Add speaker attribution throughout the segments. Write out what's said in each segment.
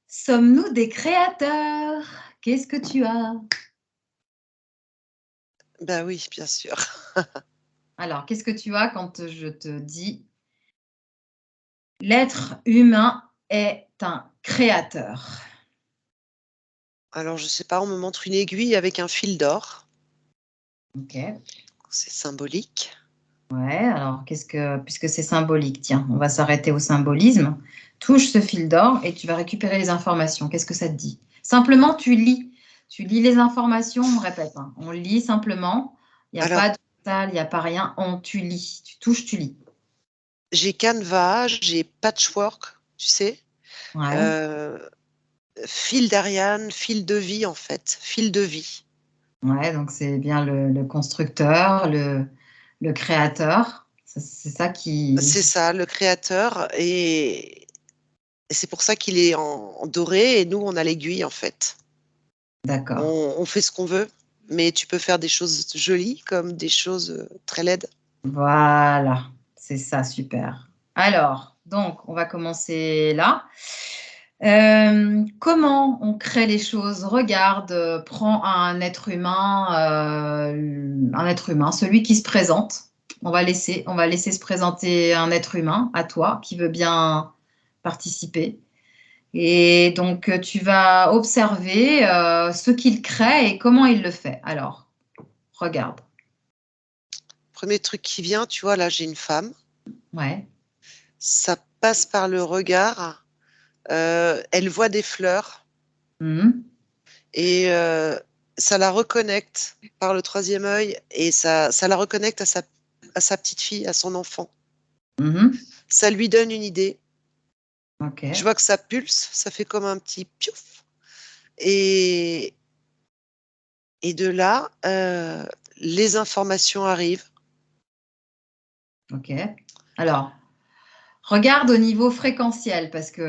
Speaker 1: Sommes-nous des créateurs? Qu'est-ce que tu as?
Speaker 2: Bah oui, bien sûr.
Speaker 1: Alors, qu'est-ce que tu as quand je te dis l'être humain est un créateur?
Speaker 2: Alors, je sais pas, on me montre une aiguille avec un fil d'or.
Speaker 1: OK.
Speaker 2: C'est symbolique.
Speaker 1: Ouais, alors puisque c'est symbolique, tiens, on va s'arrêter au symbolisme. Touche ce fil d'or et tu vas récupérer les informations. Qu'est-ce que ça te dit? Simplement, tu lis. Tu lis les informations, on répète, hein. On lit simplement. Il n'y a pas
Speaker 2: Alors,
Speaker 1: de mental, il n'y a pas rien. Tu lis. Tu touches, tu lis.
Speaker 2: j'ai Canva, j'ai Patchwork, tu sais,
Speaker 1: Ouais.
Speaker 2: euh, fil d'Ariane, fil de vie en fait, fil de vie.
Speaker 1: Ouais, donc c'est bien le constructeur, le créateur. C'est ça
Speaker 2: C'est
Speaker 1: qui.
Speaker 2: ça, le créateur, et c'est pour ça qu'il est en doré, et nous, on a l'aiguille en fait.
Speaker 1: D'accord.
Speaker 2: On fait ce qu'on veut, mais tu peux faire des choses jolies comme des choses très laides.
Speaker 1: Voilà, c'est ça, super. Alors, donc, on va commencer là. Comment on crée les choses? Regarde, prends un être humain, celui qui se présente. On va laisser se présenter un être humain à toi qui veut bien participer. Et donc, tu vas observer ce qu'il crée et comment il le fait. Alors, regarde.
Speaker 2: Premier truc qui vient, tu vois, là, j'ai une femme.
Speaker 1: Ouais.
Speaker 2: Ça passe par le regard. Elle voit des fleurs
Speaker 1: Mhm.
Speaker 2: et ça la reconnecte par le troisième œil et ça la reconnecte à sa petite fille, à son enfant.
Speaker 1: Mhm.
Speaker 2: Ça lui donne une idée. Je
Speaker 1: OK.
Speaker 2: vois que ça pulse, ça fait comme un petit piouf. Et, et de là, les informations arrivent.
Speaker 1: OK. Alors, regarde au niveau fréquentiel parce que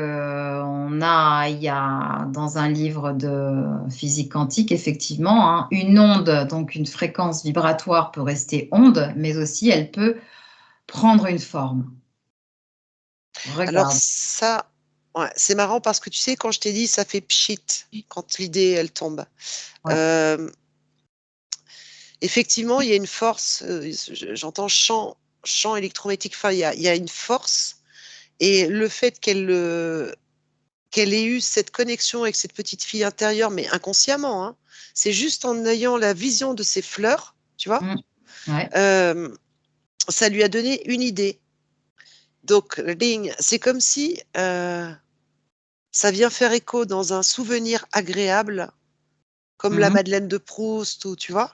Speaker 1: il y a dans un livre de physique quantique, effectivement, hein, une onde, donc une fréquence vibratoire peut rester onde, mais aussi elle peut prendre une forme.
Speaker 2: Alors
Speaker 1: Regarde.
Speaker 2: ça, ouais, c'est marrant parce que tu sais, quand je t'ai dit, ça fait pchit quand l'idée, elle tombe.
Speaker 1: Ouais.
Speaker 2: Euh, Effectivement, il y a une force, j'entends champ électromagnétique, enfin, il y a une force, et le fait qu'elle ait eu cette connexion avec cette petite fille intérieure, mais inconsciemment, hein, c'est juste en ayant la vision de ces fleurs, tu vois,
Speaker 1: Mm. Ouais.
Speaker 2: euh, ça lui a donné une idée. Donc, Ling, c'est comme si ça vient faire écho dans un souvenir agréable, comme la
Speaker 1: Mhm.
Speaker 2: Madeleine de Proust, ou tu vois,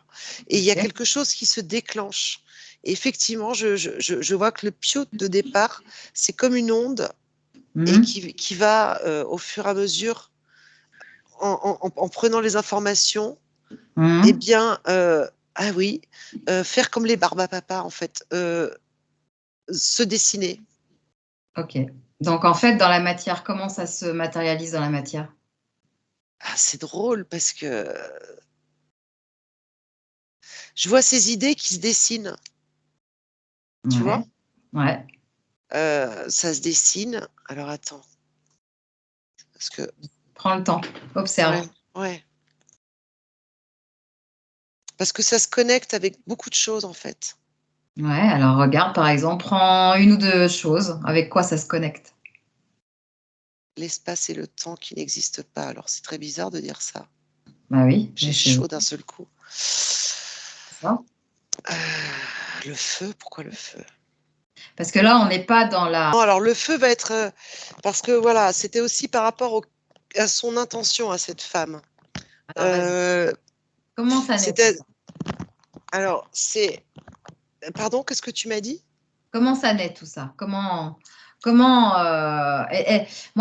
Speaker 2: et il y a
Speaker 1: OK.
Speaker 2: quelque chose qui se déclenche. Et effectivement, je vois que le piot de départ, c'est comme une onde et
Speaker 1: Mhm.
Speaker 2: qui va au fur et à mesure, en prenant les informations, eh
Speaker 1: Mhm.
Speaker 2: bien, ah oui, faire comme les Barbapapa, en fait, se dessiner.
Speaker 1: OK. Donc, en fait, dans la matière, comment ça se matérialise dans la matière?
Speaker 2: Ah, c'est drôle parce que je vois ces idées qui se dessinent, tu vois.
Speaker 1: Ouais. Ouais.
Speaker 2: Ça se dessine. Alors attends, parce que
Speaker 1: Prends le temps. Observe.
Speaker 2: ouais, ouais, parce que ça se connecte avec beaucoup de choses en fait.
Speaker 1: Ouais, alors regarde, par exemple, prends une ou deux choses. Avec quoi ça se connecte?
Speaker 2: L'espace et le temps qui n'existent pas. Alors c'est très bizarre de dire ça.
Speaker 1: Bah oui, mais
Speaker 2: J'ai
Speaker 1: c'est
Speaker 2: chaud d'un seul coup.
Speaker 1: ça.
Speaker 2: Le feu, pourquoi le feu?
Speaker 1: Parce que là, on n'est pas dans la.
Speaker 2: Non, alors le feu va être parce que voilà, c'était aussi par rapport à son intention à cette femme.
Speaker 1: Alors vas-y.
Speaker 2: Euh,
Speaker 1: Comment ça naît tout
Speaker 2: C'était
Speaker 1: ça?
Speaker 2: alors c'est pardon, qu'est-ce que tu m'as dit?
Speaker 1: Comment ça naît tout ça? Moi,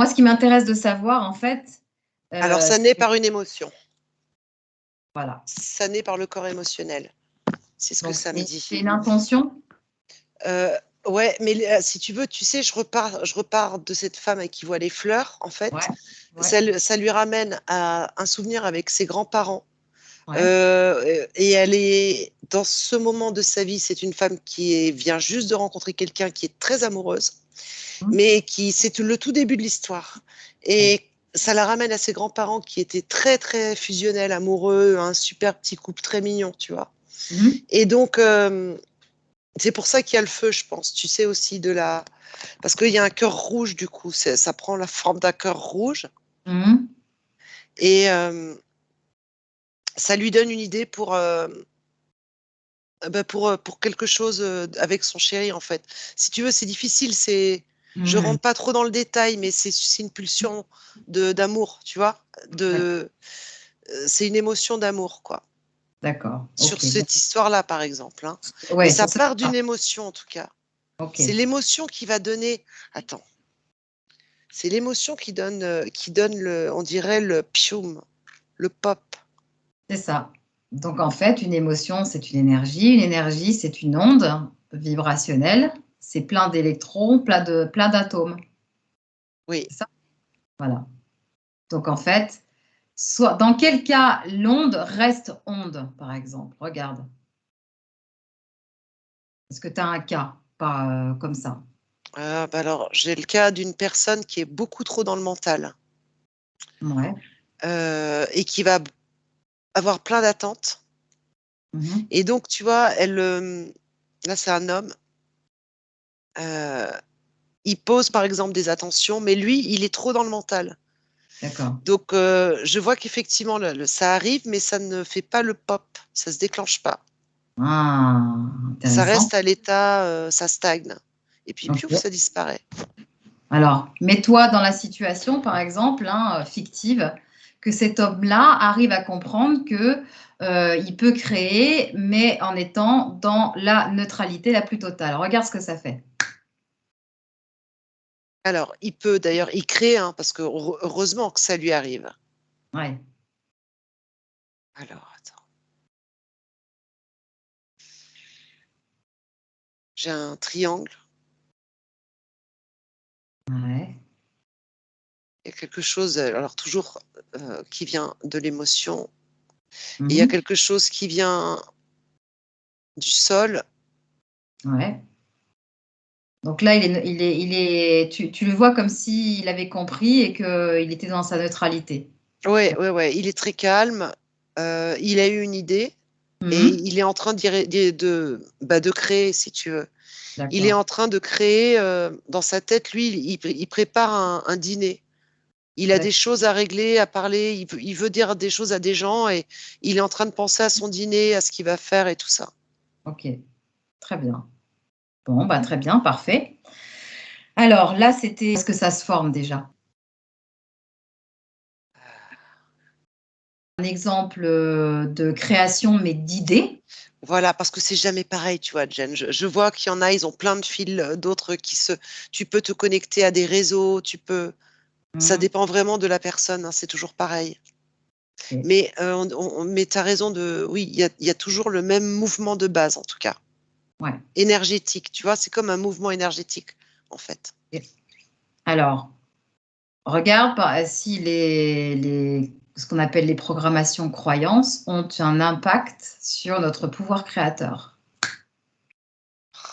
Speaker 1: ce qui m'intéresse de savoir, en fait,
Speaker 2: Alors ça naît
Speaker 1: c'est
Speaker 2: par une émotion.
Speaker 1: voilà.
Speaker 2: Ça naît par le corps émotionnel. C'est ce que
Speaker 1: Donc
Speaker 2: ça me
Speaker 1: c'est
Speaker 2: dit.
Speaker 1: une intention.
Speaker 2: Euh, ouais, mais si tu veux, tu sais, je repars de cette femme qui voit les fleurs, en
Speaker 1: Ouais,
Speaker 2: fait.
Speaker 1: ouais,
Speaker 2: Ça lui ramène à un souvenir avec ses grands-parents.
Speaker 1: ouais.
Speaker 2: Et elle est, dans ce moment de sa vie, c'est une femme vient juste de rencontrer quelqu'un qui est très amoureuse,
Speaker 1: Mmh.
Speaker 2: mais c'est le tout début de l'histoire.
Speaker 1: Ouais.
Speaker 2: ça la ramène à ses grands-parents qui étaient très, très fusionnels, amoureux, un super petit couple très mignon, tu vois?
Speaker 1: Mhm.
Speaker 2: Et donc, c'est pour ça qu'il y a le feu, je pense. Tu sais aussi parce qu'il y a un cœur rouge, du coup, ça prend la forme d'un cœur rouge
Speaker 1: Mhm.
Speaker 2: et ça lui donne une idée pour quelque chose, avec son chéri, en fait. Si tu veux, c'est difficile, je
Speaker 1: Mhm.
Speaker 2: rentre pas trop dans le détail, mais c'est une pulsion d'amour, tu vois?
Speaker 1: D'ac-
Speaker 2: C'est une émotion d'amour, quoi.
Speaker 1: D'accord.
Speaker 2: Sur
Speaker 1: Ok. Bon.
Speaker 2: cette histoire-là, par exemple, hein. Mais
Speaker 1: Ouais,
Speaker 2: ça
Speaker 1: sur ce.
Speaker 2: part
Speaker 1: Ah,
Speaker 2: d'une émotion, en tout cas.
Speaker 1: ok.
Speaker 2: C'est l'émotion qui va donner attends, c'est l'émotion qui donne on dirait le pioum, le pop.
Speaker 1: C'est ça. Donc en fait, une émotion, c'est une énergie. Une énergie, c'est une onde vibrationnelle. C'est plein d'électrons, plein d'atomes.
Speaker 2: Oui.
Speaker 1: C'est ça? Voilà. Donc en fait, dans quel cas l'onde reste onde, par exemple? Regarde. Est-ce que tu as un cas pas, comme ça?
Speaker 2: Bah, alors, j'ai le cas d'une personne qui est beaucoup trop dans le mental,
Speaker 1: Ouais.
Speaker 2: et qui va avoir plein d'attentes
Speaker 1: Mhm.
Speaker 2: et donc tu vois, là, c'est un homme, heu, il pose, par exemple, des attentions, mais lui, il est trop dans le mental.
Speaker 1: D'accord.
Speaker 2: Donc je vois qu'effectivement le ça arrive, mais ça ne fait pas le pop, ça se déclenche pas.
Speaker 1: Ah,
Speaker 2: Ça
Speaker 1: intéressant.
Speaker 2: reste à l'état, ça stagne et puis piouf,
Speaker 1: Ok.
Speaker 2: ça disparaît.
Speaker 1: Alors, mets-toi dans la situation, par exemple, hein, fictive, que cet homme-là arrive à comprendre que il peut créer, mais en étant dans la neutralité la plus totale. Regarde ce que ça fait.
Speaker 2: Alors il peut d'ailleurs y créer, hein, parce que heureusement que ça lui arrive.
Speaker 1: Ouais.
Speaker 2: Alors attends, j'ai un triangle,
Speaker 1: Ouais.
Speaker 2: il y a quelque chose, alors toujours, qui vient de l'émotion et il y a
Speaker 1: Mhm.
Speaker 2: quelque chose qui vient du sol.
Speaker 1: Ouais. Donc là, tu le vois comme s'il avait compris et qu'il était dans sa neutralité.
Speaker 2: Ouais, ouais, ouais, il est très calme, il a eu une idée et
Speaker 1: Mhm.
Speaker 2: il est en train de créer, si tu veux. Il est
Speaker 1: D'accord.
Speaker 2: en train de créer, dans sa tête, lui, il prépare un dîner. Il a des
Speaker 1: D'accord.
Speaker 2: choses à régler, à parler, il veut dire des choses à des gens et il est en train de penser à son dîner, à ce qu'il va faire et tout ça.
Speaker 1: Ok. Très bien. Bon, bah, très bien, parfait. Alors là, c'était est-ce que ça se forme déjà? Un exemple, de création, mais d'idées.
Speaker 2: Voilà, parce que c'est jamais pareil, tu vois, Jen. Je vois qu'il y en a, ils ont plein de fils, d'autres tu peux te connecter à des réseaux, ça
Speaker 1: Mmh.
Speaker 2: dépend vraiment de la personne, hein, c'est toujours pareil.
Speaker 1: OK.
Speaker 2: Mais, mais tu as raison oui, il y a toujours le même mouvement de base, en tout cas,
Speaker 1: Ouais.
Speaker 2: énergétique, tu vois? C'est comme un mouvement énergétique, en fait.
Speaker 1: Et alors, regarde si ce qu'on appelle les programmations croyances ont un impact sur notre pouvoir créateur.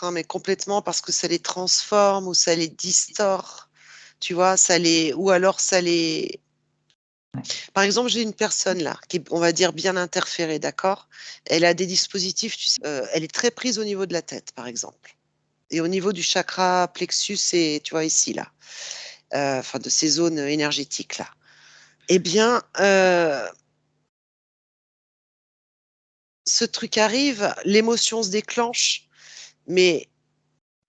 Speaker 2: Ah, mais complètement parce que ça les transforme ou ça les distord, tu vois? Ou alors ça les
Speaker 1: Ouais.
Speaker 2: par exemple, j'ai une personne là qui est, on va dire, bien interférée, d'accord? Elle a des dispositifs, tu sais, elle est très prise au niveau de la tête, par exemple et au niveau du chakra plexus et tu vois ici là, enfin de ces zones, énergétiques là. Eh bien, ce truc arrive, l'émotion se déclenche, mais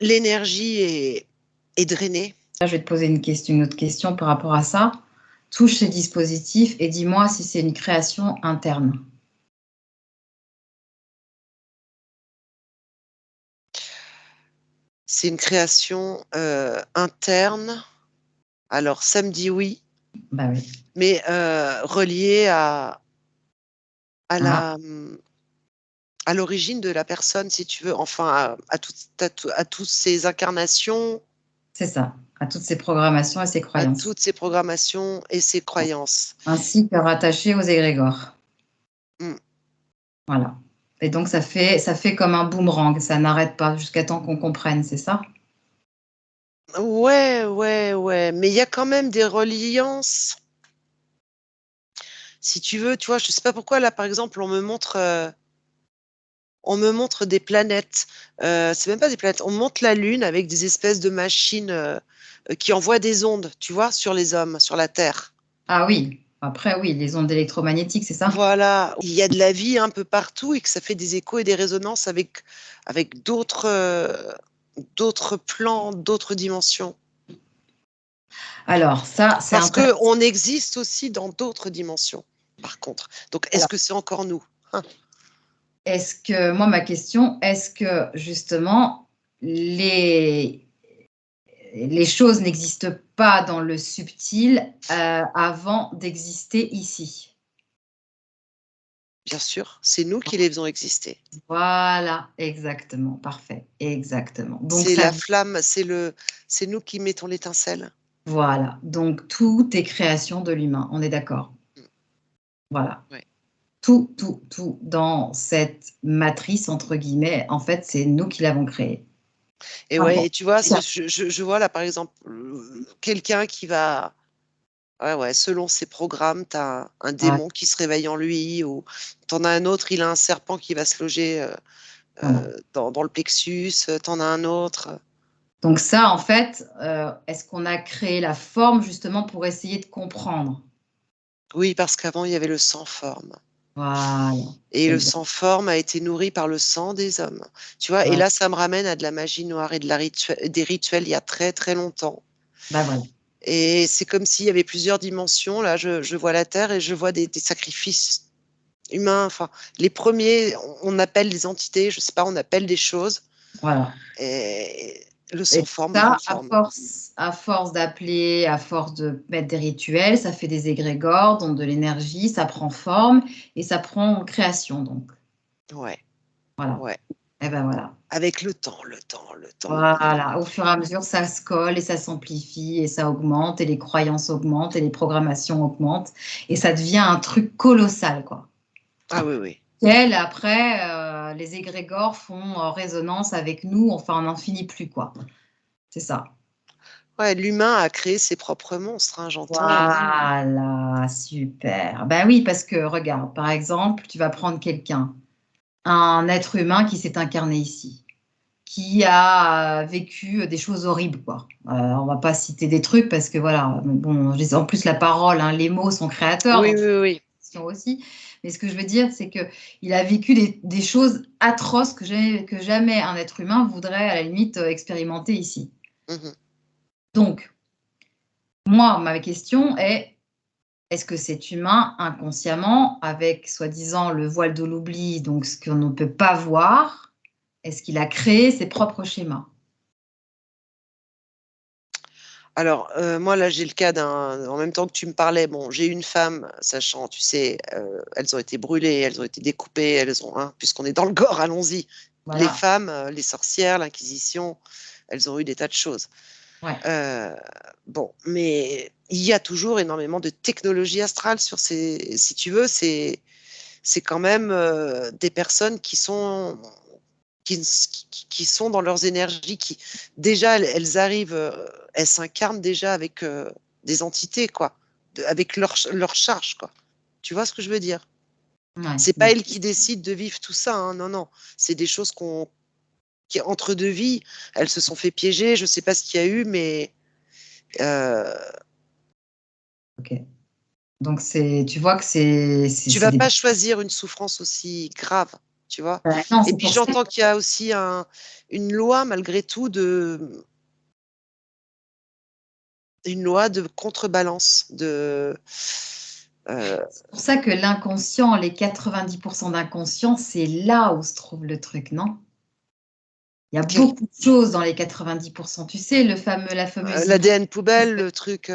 Speaker 2: l'énergie est drainée.
Speaker 1: Là, je vais te poser une autre question par rapport à ça. Touche ces dispositifs et dis-moi si c'est une création interne.
Speaker 2: C'est une création, interne. Alors ça me dit oui,
Speaker 1: Bah oui.
Speaker 2: mais reliée à
Speaker 1: Ah,
Speaker 2: à l'origine de la personne, si tu veux, enfin à toutes ces incarnations,
Speaker 1: c'est ça, à toutes ces programmations et ces
Speaker 2: à
Speaker 1: croyances,
Speaker 2: toutes ces programmations et ces croyances.
Speaker 1: ainsi que rattachées aux égrégores.
Speaker 2: Mmh.
Speaker 1: Voilà. Et donc ça fait comme un boomerang, ça n'arrête pas jusqu'à temps qu'on comprenne, c'est ça?
Speaker 2: Ouais, ouais, ouais, mais il y a quand même des reliances. si tu veux, tu vois, je sais pas pourquoi, là, par exemple, on me montre des planètes. C'est même pas des planètes. On me montre la Lune avec des espèces de machines qui envoient des ondes, tu vois, sur les hommes, sur la Terre.
Speaker 1: Ah oui, après oui, les ondes électromagnétiques, c'est ça?
Speaker 2: Voilà, il y a de la vie un peu partout et que ça fait des échos et des résonances avec d'autres plans, d'autres dimensions.
Speaker 1: Alors ça, c'est
Speaker 2: Parce
Speaker 1: intéressant.
Speaker 2: qu'on existe aussi dans d'autres dimensions, par contre. Donc, est-ce
Speaker 1: Alors,
Speaker 2: que c'est encore nous? Hein.
Speaker 1: est-ce que moi, ma question, est-ce que justement les les choses n'existent pas dans le subtil, avant d'exister ici?
Speaker 2: Bien sûr, c'est nous qui les faisons exister.
Speaker 1: Voilà, exactement, parfait, exactement. Donc
Speaker 2: C'est
Speaker 1: ça
Speaker 2: la flamme, c'est nous qui mettons l'étincelle.
Speaker 1: voilà, donc tout est création de l'humain, on est d'accord?
Speaker 2: Mm.
Speaker 1: Voilà.
Speaker 2: Ouais.
Speaker 1: Tout dans cette «matrice» entre guillemets, en fait, c'est nous qui l'avons créée.
Speaker 2: Et
Speaker 1: Ah
Speaker 2: ouais,
Speaker 1: bon,
Speaker 2: et tu vois,
Speaker 1: tiens,
Speaker 2: je vois là, par exemple, quelqu'un qui va, ouais, ouais, selon ses programmes, tu as un
Speaker 1: ouais,
Speaker 2: démon qui se réveille en lui, ou tu en as un autre, il a un serpent qui va se loger
Speaker 1: voilà.
Speaker 2: dans le plexus, tu en as un autre.
Speaker 1: Donc ça, en fait, est-ce qu'on a créé la forme justement pour essayer de comprendre?
Speaker 2: Oui, parce qu'avant, il y avait le sang forme.
Speaker 1: Voilà,
Speaker 2: Et le
Speaker 1: exact,
Speaker 2: sang forme a été nourri par le sang des hommes. Tu vois, et
Speaker 1: ouais,
Speaker 2: là, ça me ramène à de la magie noire et des rituels il y a très, très longtemps.
Speaker 1: bah, voilà.
Speaker 2: Et c'est comme s'il y avait plusieurs dimensions. Là, je vois la Terre et je vois des sacrifices humains. Enfin, les premiers, on appelle des entités, je sais pas, on appelle des choses.
Speaker 1: Voilà.
Speaker 2: Et le sang
Speaker 1: Et
Speaker 2: forme
Speaker 1: ça,
Speaker 2: prend forme.
Speaker 1: à force d'appeler, à force de mettre des rituels, ça fait des égrégores, donc de l'énergie, ça prend forme et ça prend création donc.
Speaker 2: Ouais,
Speaker 1: Voilà.
Speaker 2: ouais.
Speaker 1: Et ben voilà.
Speaker 2: Avec le temps, le temps, le temps.
Speaker 1: Voilà, au fur et à mesure, ça se colle et ça s'amplifie et ça augmente et les croyances augmentent et les programmations augmentent et ça devient un truc colossal, quoi.
Speaker 2: Ah oui, oui.
Speaker 1: Auquel après, les égrégores font, résonance avec nous, enfin, on n'en finit plus, quoi. C'est ça.
Speaker 2: Ouais, l'humain a créé ses propres monstres, hein, j'entends.
Speaker 1: Voilà, super. Ben oui, parce que regarde, par exemple, tu vas prendre quelqu'un, un être humain qui s'est incarné ici, qui a vécu des choses horribles, quoi. On va pas citer des trucs parce que voilà, bon, en plus la parole, hein, les mots sont créateurs,
Speaker 2: Oui,
Speaker 1: donc
Speaker 2: oui, oui.
Speaker 1: aussi. Mais ce que je veux dire, c'est qu'il a vécu des choses atroces que jamais un être humain voudrait à la limite expérimenter ici.
Speaker 2: Mhm.
Speaker 1: Donc, moi, ma question est, est-ce que cet humain, inconsciemment, avec soi-disant le voile de l'oubli, donc ce qu'on ne peut pas voir, est-ce qu'il a créé ses propres schémas?
Speaker 2: Alors, moi, là, j'ai le cas en même temps que tu me parlais, bon, j'ai une femme, sachant, tu sais, elles ont été brûlées, elles ont été découpées, elles ont, hein, puisqu'on est dans le gore, allons-y. Les
Speaker 1: Voilà,
Speaker 2: femmes, les sorcières, l'Inquisition, elles ont eu des tas de choses.
Speaker 1: ouais.
Speaker 2: Euh, bon, mais il y a toujours énormément de technologie astrale sur ces, si tu veux, c'est quand même des personnes qui sont dans leurs énergies, qui déjà elles arrivent, elles s'incarnent déjà avec des entités, quoi, avec leur charge, quoi. Tu vois ce que je veux dire?
Speaker 1: Ouais,
Speaker 2: C'est pas
Speaker 1: donc
Speaker 2: elles qui décident de vivre tout ça, hein, non, non. C'est des choses qui, entre deux vies, elles se sont fait piéger. Je sais pas ce qu'il y a eu, mais euh,
Speaker 1: OK. Donc c'est tu vois que c'est
Speaker 2: tu vas
Speaker 1: des
Speaker 2: pas choisir une souffrance aussi grave, tu vois.
Speaker 1: bah, non,
Speaker 2: Et
Speaker 1: c'est
Speaker 2: puis
Speaker 1: pour ça.
Speaker 2: j'entends qu'il y a aussi une loi malgré tout une loi de contrebalance, euh,
Speaker 1: C'est pour ça que l'inconscient, les 90 d'inconscient, c'est là où se trouve le truc, non? Il y a
Speaker 2: quel-
Speaker 1: beaucoup de choses dans les 90. Tu sais, la fameuse image.
Speaker 2: l'ADN poubelle, le truc.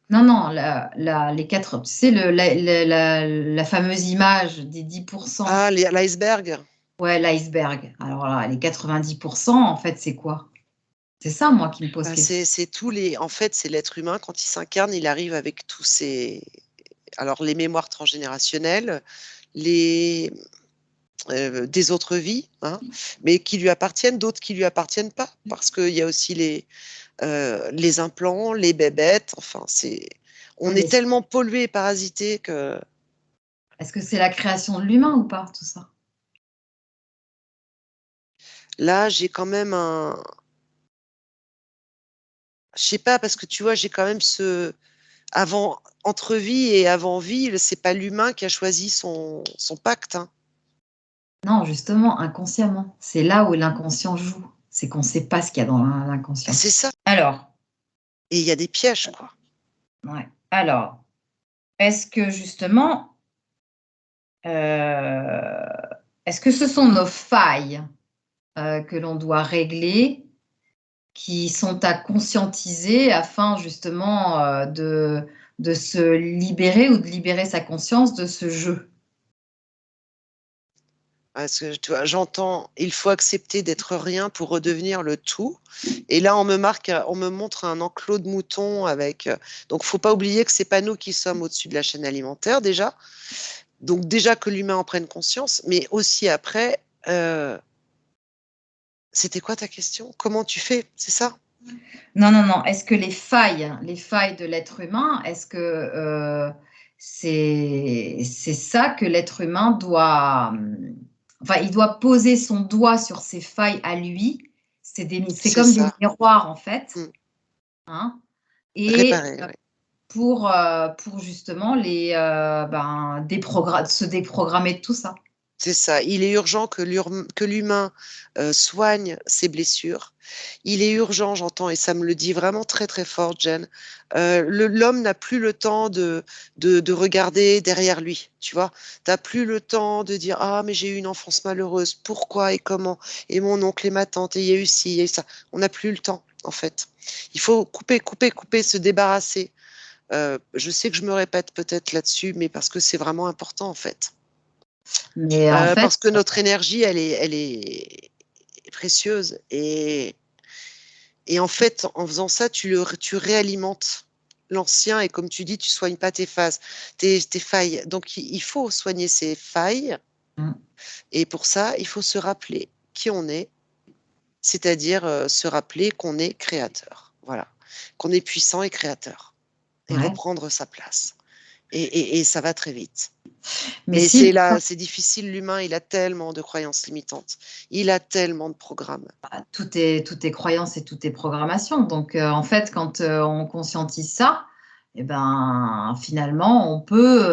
Speaker 1: Non, non, les 4, tu sais, la fameuse image des 10.
Speaker 2: Ah, l'iceberg.
Speaker 1: Ouais, l'iceberg. Alors là, les 90, en fait, c'est quoi? C'est ça, moi, qui me pose
Speaker 2: Bah,
Speaker 1: question.
Speaker 2: c'est tous les. En fait, c'est l'être humain quand il s'incarne, il arrive avec tous ses. Alors les mémoires transgénérationnelles, les des autres vies, hein, mais qui lui appartiennent, d'autres qui lui appartiennent pas, parce qu'il y a aussi les implants, les bébêtes. Enfin, c'est.
Speaker 1: Oui,
Speaker 2: On
Speaker 1: mais
Speaker 2: est tellement pollué et parasité que.
Speaker 1: Est-ce que c'est la création de l'humain ou pas, tout ça?
Speaker 2: Là, j'ai quand même un... Je sais pas, parce que tu vois, j'ai quand même ce... Avant, entre vie et avant vie, c'est pas l'humain qui a choisi son pacte, hein.
Speaker 1: Non, justement, inconsciemment. C'est là où l'inconscient joue. C'est qu'on ne sait pas ce qu'il y a dans l'inconscient.
Speaker 2: C'est ça.
Speaker 1: Alors,
Speaker 2: Et il y a des pièges, quoi.
Speaker 1: ouais. Alors, est-ce que justement, euh, est-ce que ce sont nos failles que l'on doit régler, qui sont à conscientiser afin justement de se libérer ou de libérer sa conscience de ce jeu?
Speaker 2: Parce que tu vois, j'entends, il faut accepter d'être rien pour redevenir le tout. Et là, on me montre un enclos de moutons avec. Donc, faut pas oublier que c'est pas nous qui sommes au-dessus de la chaîne alimentaire déjà. Donc déjà que l'humain en prenne conscience, mais aussi après. C'était quoi ta question? Comment tu fais? C'est ça?
Speaker 1: Non, non, non. Est-ce que les failles de l'être humain, est-ce que c'est ça que l'être humain doit, enfin, il doit poser son doigt sur ses failles à lui. C'est
Speaker 2: C'est
Speaker 1: comme des
Speaker 2: ça.
Speaker 1: miroirs en fait,
Speaker 2: Mm.
Speaker 1: hein, et
Speaker 2: Réparer, ouais.
Speaker 1: pour justement se déprogrammer de tout ça.
Speaker 2: C'est ça. Il est urgent que l'humain soigne ses blessures. Il est urgent, j'entends, et ça me le dit vraiment très très fort, Jen. L'homme n'a plus le temps de regarder derrière lui. Tu vois, t'as plus le temps de dire ah mais j'ai eu une enfance malheureuse. Pourquoi et comment? Et mon oncle et ma tante. Et il y a eu ci, il y a eu ça. On n'a plus le temps en fait. Il faut couper, couper, couper, se débarrasser. Je sais que je me répète peut-être là-dessus, mais parce que c'est vraiment important en fait.
Speaker 1: Mais en fait,
Speaker 2: Parce que notre énergie, elle est précieuse. Et en fait, en faisant ça, tu réalimentes l'ancien. Et comme tu dis, tu soignes pas tes phases, tes failles. Donc, il faut soigner ces failles.
Speaker 1: mmh,
Speaker 2: Et pour ça, il faut se rappeler qui on est, c'est-à-dire se rappeler qu'on est créateur. Voilà. Qu'on est puissant et créateur. Et
Speaker 1: ouais.
Speaker 2: reprendre sa place. Et ça va très vite.
Speaker 1: Mais
Speaker 2: Mais
Speaker 1: si
Speaker 2: c'est difficile, l'humain, il a tellement de croyances limitantes. Il a tellement de programmes.
Speaker 1: tout est croyance et tout est programmation. Donc, en fait, quand on conscientise ça, eh ben, finalement,
Speaker 2: On
Speaker 1: on
Speaker 2: y
Speaker 1: peut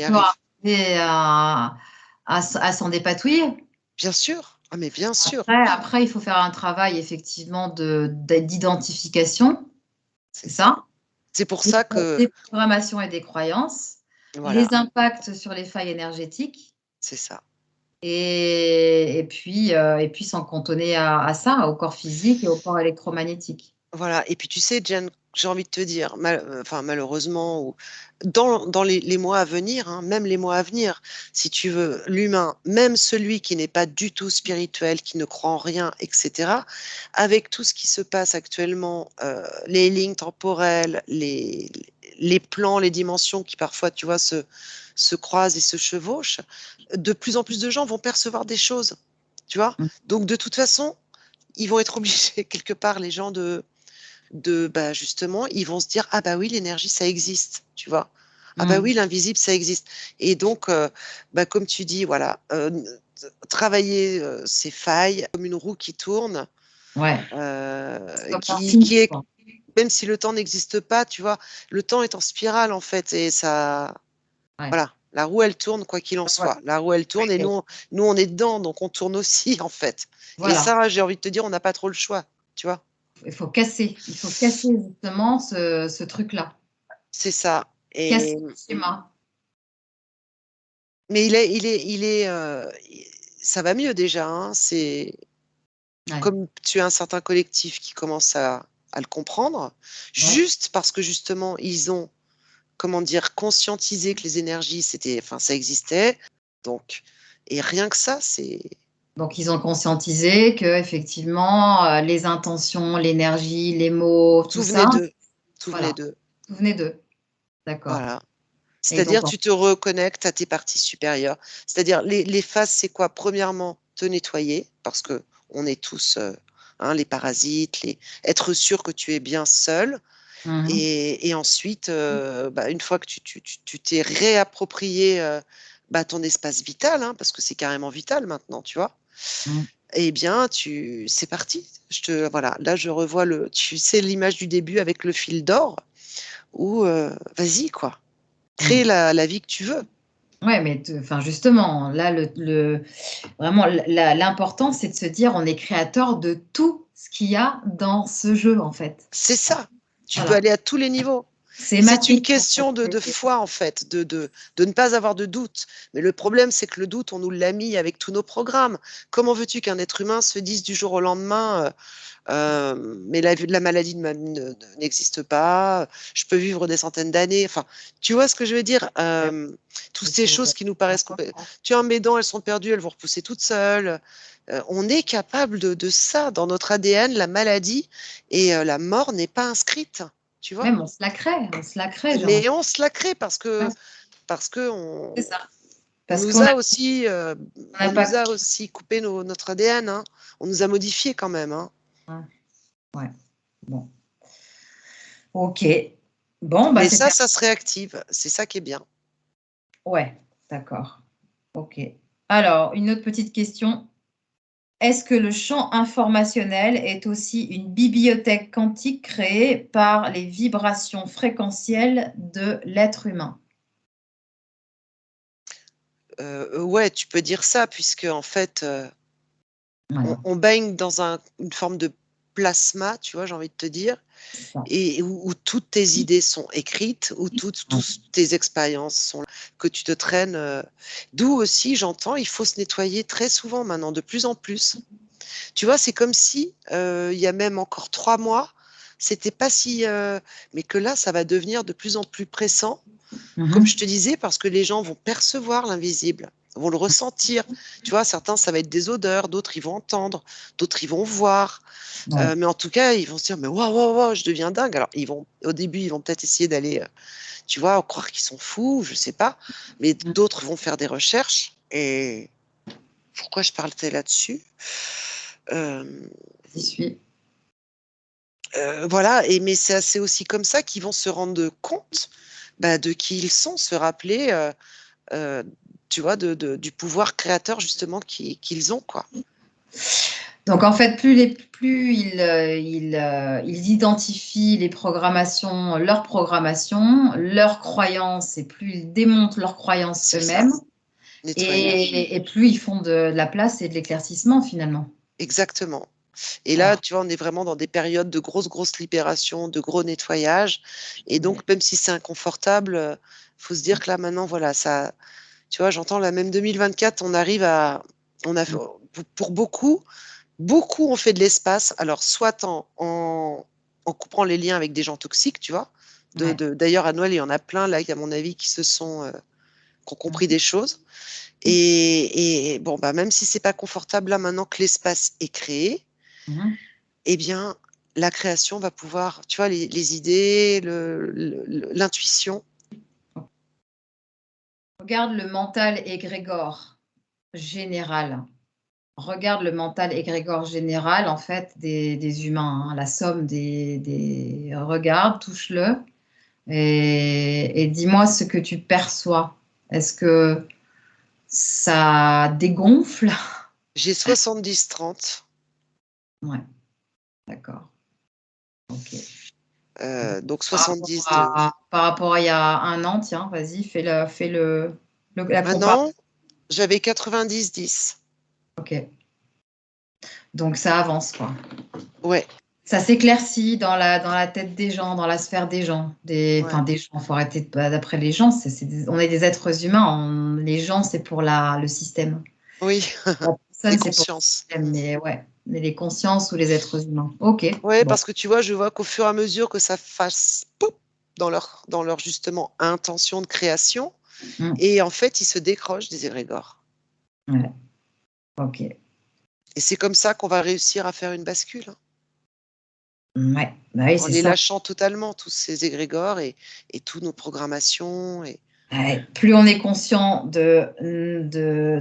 Speaker 2: arrive.
Speaker 1: arriver à s'en dépatouiller.
Speaker 2: Bien sûr. Ah, mais bien sûr.
Speaker 1: Après, il faut faire un travail effectivement d'identification,
Speaker 2: C'est
Speaker 1: c'est
Speaker 2: ça.
Speaker 1: ça,
Speaker 2: C'est pour
Speaker 1: des,
Speaker 2: ça que,
Speaker 1: des programmations et des croyances, les
Speaker 2: voilà,
Speaker 1: impacts sur les failles énergétiques,
Speaker 2: c'est ça.
Speaker 1: et puis s'en cantonner à ça, au corps physique et au corps électromagnétique.
Speaker 2: Voilà. Et puis, tu sais, Jen, j'ai envie de te dire, enfin, malheureusement, ou dans les mois à venir, hein, même les mois à venir, si tu veux, l'humain, même celui qui n'est pas du tout spirituel, qui ne croit en rien, etc., avec tout ce qui se passe actuellement, les lignes temporelles, les plans, les dimensions qui parfois, tu vois, se croisent et se chevauchent, de plus en plus de gens vont percevoir des choses, tu vois.
Speaker 1: Mmh.
Speaker 2: Donc, de toute façon, ils vont être obligés, quelque part, les gens bah, justement, ils vont se dire, ah bah oui, l'énergie, ça existe, tu vois. Ah bah
Speaker 1: Mmh.
Speaker 2: oui, l'invisible, ça existe. Et donc, bah, comme tu dis, voilà, travailler ces failles comme une roue qui tourne,
Speaker 1: Ouais, c'est comme
Speaker 2: qui
Speaker 1: l'infini,
Speaker 2: est,
Speaker 1: quoi.
Speaker 2: même si le temps n'existe pas, tu vois, le temps est en spirale, en fait, et ça,
Speaker 1: Ouais.
Speaker 2: voilà, la roue, elle tourne, quoi qu'il en
Speaker 1: Ouais.
Speaker 2: soit. La roue, elle tourne, et
Speaker 1: Ouais.
Speaker 2: nous, on est dedans, donc on tourne aussi, en fait. Et
Speaker 1: Voilà,
Speaker 2: ça, j'ai envie de te dire, on n'a pas trop le choix, tu vois.
Speaker 1: il faut casser justement ce truc-là,
Speaker 2: C'est ça.
Speaker 1: casser
Speaker 2: Et
Speaker 1: le schéma.
Speaker 2: mais ça va mieux déjà, hein. C'est
Speaker 1: Ouais,
Speaker 2: comme tu as un certain collectif qui commence à le comprendre,
Speaker 1: ouais.
Speaker 2: juste parce que justement, ils ont, comment dire, conscientisé que les énergies, enfin, ça existait. Donc, et rien que ça, c'est
Speaker 1: Donc ils ont conscientisé qu'effectivement, les intentions, l'énergie, les mots, tout
Speaker 2: tout venait
Speaker 1: ça,
Speaker 2: d'eux, tout venait
Speaker 1: voilà,
Speaker 2: d'eux.
Speaker 1: tout venait d'eux. D'accord.
Speaker 2: Voilà.
Speaker 1: Et donc
Speaker 2: C'est-à-dire, tu te reconnectes à tes parties supérieures. C'est-à-dire, les phases, c'est quoi? Premièrement, te nettoyer, parce que on est tous, hein, les parasites, être sûr que tu es bien seul. Et ensuite, une fois que tu t'es réapproprié ton espace vital, hein, parce que c'est carrément vital maintenant, tu vois, eh bien, c'est parti. Voilà, là, je revois tu sais, l'image du début avec le fil d'or, où vas-y, quoi. Crée la vie que tu veux.
Speaker 1: Ouais, mais justement, là, vraiment, l'important, c'est de se dire, on est créateur de tout ce qu'il y a dans ce jeu, en fait.
Speaker 2: C'est ça. Tu peux
Speaker 1: Voilà.
Speaker 2: aller à tous les niveaux.
Speaker 1: C'est
Speaker 2: C'est une
Speaker 1: Matrix, en
Speaker 2: question de
Speaker 1: fait.
Speaker 2: foi, en fait, de ne pas avoir de doute. Mais le problème, c'est que le doute, on nous l'a mis avec tous nos programmes. Comment veux-tu qu'un être humain se dise du jour au lendemain, mais la maladie n'existe pas, je peux vivre des centaines d'années. Enfin, tu vois ce que je veux dire, toutes ces choses qui nous paraissent tu vois, mes dents, elles sont perdues, elles vont repousser toutes seules. On est capable de ça dans notre ADN, la maladie et la mort n'est pas inscrite, tu vois.
Speaker 1: Même on se la crée, j'ai
Speaker 2: Mais
Speaker 1: envie.
Speaker 2: on se la crée parce que
Speaker 1: C'est ça.
Speaker 2: on
Speaker 1: Parce
Speaker 2: nous
Speaker 1: qu'on
Speaker 2: a aussi
Speaker 1: n'a
Speaker 2: on
Speaker 1: pas.
Speaker 2: nous a aussi coupé notre ADN, hein. On nous a modifié quand même, hein.
Speaker 1: Ouais. Bon. Ok. Bon,
Speaker 2: Mais
Speaker 1: c'était.
Speaker 2: ça se réactive. C'est ça qui est bien.
Speaker 1: Ouais, d'accord. Ok. Alors, une autre petite question. Est-ce que le champ informationnel est aussi une bibliothèque quantique créée par les vibrations fréquentielles de l'être humain?
Speaker 2: Ouais, tu peux dire ça, puisque en fait,
Speaker 1: Voilà,
Speaker 2: on baigne dans une forme de plasma, tu vois, j'ai envie de te dire,
Speaker 1: c'est ça.
Speaker 2: et où toutes tes idées sont écrites, où toutes tes expériences sont là, que tu te traînes. D'où aussi, j'entends, il faut se nettoyer très souvent maintenant, de plus en plus. Tu vois, c'est comme si, il y a même encore 3 mois, c'était pas si, mais que là, ça va devenir de plus en plus pressant. Comme je te disais, parce que les gens vont percevoir l'invisible, vont le ressentir. Tu vois, certains, ça va être des odeurs, d'autres, ils vont entendre, d'autres, ils vont voir.
Speaker 1: Ouais.
Speaker 2: Mais en tout cas, ils vont se dire, mais waouh, waouh, waouh, je deviens dingue. Alors, au début, ils vont peut-être essayer d'aller, tu vois, croire qu'ils sont fous, je sais pas. Mais d'autres vont faire des recherches. Et pourquoi je parlais là-dessus? Euh,
Speaker 1: J'y suis.
Speaker 2: voilà, mais c'est aussi comme ça qu'ils vont se rendre compte de qui ils sont, se rappeler, tu vois, du pouvoir créateur justement qu'ils ont, quoi.
Speaker 1: Donc, en fait, plus ils identifient leurs programmations, leurs croyances, et plus ils démontent leurs croyances
Speaker 2: C'est ça,
Speaker 1: eux-mêmes,
Speaker 2: nettoyage.
Speaker 1: et plus ils font de la place et de l'éclaircissement, finalement.
Speaker 2: Exactement. Et là,
Speaker 1: Voilà.
Speaker 2: tu vois, on est vraiment dans des périodes de grosse libération, de gros nettoyage. Et donc, même si c'est inconfortable, faut se dire que là, maintenant, voilà, ça, tu vois, j'entends là, même 2024, pour beaucoup ont fait de l'espace. Alors, soit en coupant les liens avec des gens toxiques, tu vois.
Speaker 1: Ouais.
Speaker 2: D'ailleurs, à Noël, il y en a plein, là, à mon avis, qui ont compris
Speaker 1: Mhm.
Speaker 2: des choses. Et bon, même si c'est pas confortable, là, maintenant que l'espace est créé,
Speaker 1: Mhm.
Speaker 2: eh bien, la création va pouvoir, tu vois, les idées, l'intuition.
Speaker 1: Regarde le mental égrégore général. Regarde le mental égrégore général, en fait, des humains, hein, la somme Regarde, touche-le, et dis-moi ce que tu perçois. Est-ce que ça dégonfle?
Speaker 2: J'ai 70-30.
Speaker 1: Ouais, d'accord. Ok.
Speaker 2: Donc
Speaker 1: Par rapport
Speaker 2: 70 de.
Speaker 1: par rapport à il y a un an, tiens, vas-y, la comparaison.
Speaker 2: Maintenant, j'avais 90-10.
Speaker 1: Ok. Donc ça avance, quoi.
Speaker 2: Ouais,
Speaker 1: Ça s'éclaircit dans la tête des gens, dans la sphère des gens.
Speaker 2: ouais.
Speaker 1: Enfin, des gens, il faut arrêter d'après les gens. On est des êtres humains. Les gens, c'est pour le système.
Speaker 2: Oui,
Speaker 1: La
Speaker 2: les
Speaker 1: personne, c'est pour le
Speaker 2: consciences.
Speaker 1: système. Mais ouais, mais les consciences ou les êtres humains. Ok,
Speaker 2: Ouais,
Speaker 1: bon.
Speaker 2: parce que tu vois, je vois qu'au fur et à mesure que ça fasse pop dans leur justement intention de création,
Speaker 1: Mm.
Speaker 2: et en fait, ils se décrochent des égrégores.
Speaker 1: Ouais, ok.
Speaker 2: Et c'est comme ça qu'on va réussir à faire une bascule, hein,
Speaker 1: Ouais, bah oui,
Speaker 2: en
Speaker 1: c'est
Speaker 2: les
Speaker 1: ça.
Speaker 2: lâchant totalement, tous ces égrégores et toutes nos programmations.
Speaker 1: Ouais, plus on est conscient de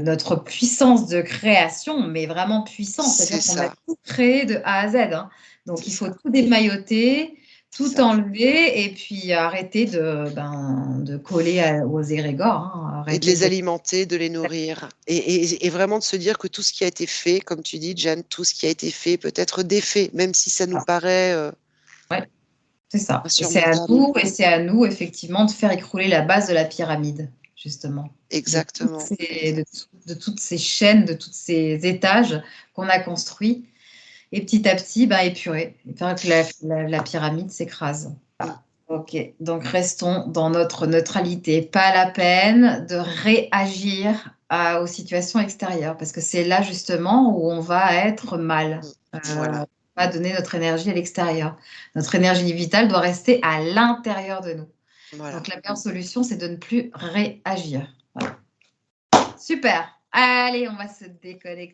Speaker 1: notre puissance de création, mais vraiment puissance,
Speaker 2: C'est
Speaker 1: c'est-à-dire qu'on a
Speaker 2: ça,
Speaker 1: tout créé de A à Z, hein. Donc,
Speaker 2: c'est
Speaker 1: il faut
Speaker 2: ça.
Speaker 1: tout démailloter, tout enlever et puis arrêter de coller aux égrégores. Hein,
Speaker 2: et de les alimenter, de les nourrir. Et vraiment de se dire que tout ce qui a été fait, comme tu dis, Jeanne, tout ce qui a été fait peut être défait, même si ça nous paraît
Speaker 1: Ouais, c'est ça.
Speaker 2: insurmontable.
Speaker 1: Et c'est à nous, effectivement, de faire écrouler la base de la pyramide, justement.
Speaker 2: Exactement.
Speaker 1: De toutes ces chaînes, de tous ces étages qu'on a construits. Et petit à petit, épurer. Et faire que la pyramide s'écrase. Ok, donc restons dans notre neutralité. Pas la peine de réagir aux situations extérieures, parce que c'est là justement où on va être mal.
Speaker 2: Voilà.
Speaker 1: On va donner notre énergie à l'extérieur. Notre énergie vitale doit rester à l'intérieur de nous.
Speaker 2: Voilà.
Speaker 1: Donc la meilleure solution, c'est de ne plus réagir. Voilà. Super. Allez, on va se déconnecter.